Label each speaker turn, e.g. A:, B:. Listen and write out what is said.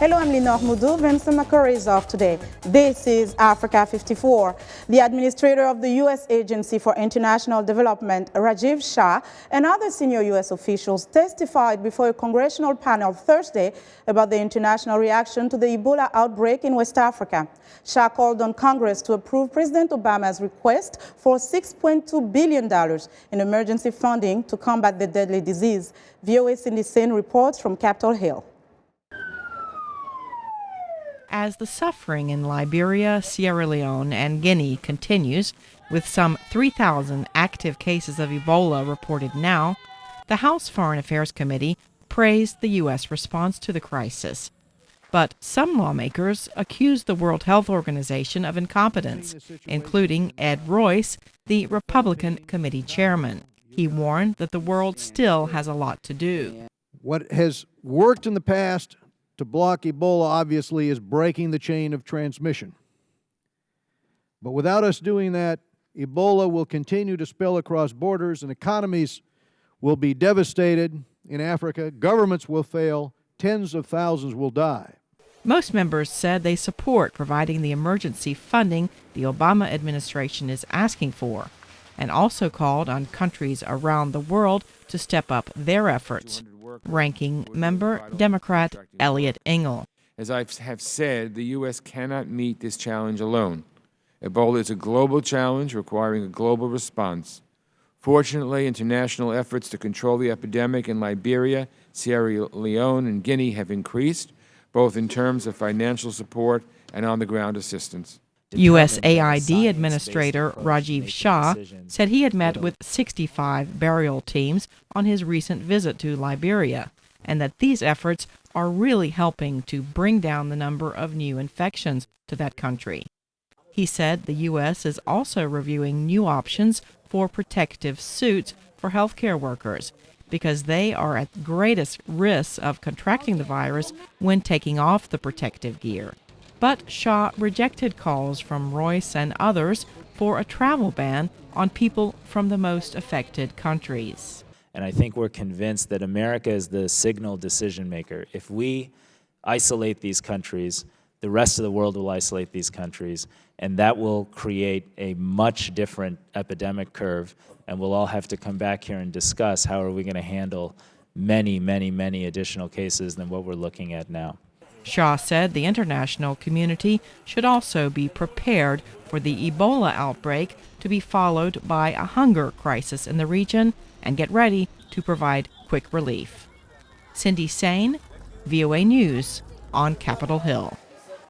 A: Hello, I'm Lenore Moudou. Vincent McCurry is off today. This is Africa 54. The administrator of the U.S. Agency for International Development, Rajiv Shah, and other senior U.S. officials testified before a congressional panel Thursday about the international reaction to the Ebola outbreak in West Africa. Shah called on Congress to approve President Obama's request for $6.2 billion in emergency funding to combat the deadly disease. VOA Cindy Saine reports from Capitol Hill.
B: As the suffering in Liberia, Sierra Leone, and Guinea continues, with some 3,000 active cases of Ebola reported now, the House Foreign Affairs Committee praised the U.S. response to the crisis. But some lawmakers accused the World Health Organization of incompetence, including Ed Royce, the Republican committee chairman. He warned that the world still has a lot to do.
C: What has worked in the past to block Ebola, obviously, is breaking the chain of transmission. But without us doing that, Ebola will continue to spill across borders and economies will be devastated in Africa. Governments will fail. Tens of thousands will die.
B: Most members said they support providing the emergency funding the Obama administration is asking for, and also called on countries around the world to step up their efforts. Ranking member Democrat Elliot Engel.
D: As I have said, the U.S. cannot meet this challenge alone. Ebola is a global challenge requiring a global response. Fortunately, international efforts to control the epidemic in Liberia, Sierra Leone, and Guinea have increased, both in terms of financial support and on-the-ground assistance.
B: USAID Administrator Rajiv Shah said he had met with 65 burial teams on his recent visit to Liberia, and that these efforts are really helping to bring down the number of new infections to that country. He said the U.S. is also reviewing new options for protective suits for healthcare workers, because they are at greatest risk of contracting the virus when taking off the protective gear. But Shah rejected calls from Royce and others for a travel ban on people from the most affected countries.
E: And I think we're convinced that America is the signal decision maker. If we isolate these countries, the rest of the world will isolate these countries, and that will create a much different epidemic curve, and we'll all have to come back here and discuss how are we going to handle many, many, many additional cases than what we're looking at now.
B: Shah said the international community should also be prepared for the Ebola outbreak to be followed by a hunger crisis in the region and get ready to provide quick relief. Cindy Saine, VOA News on Capitol Hill.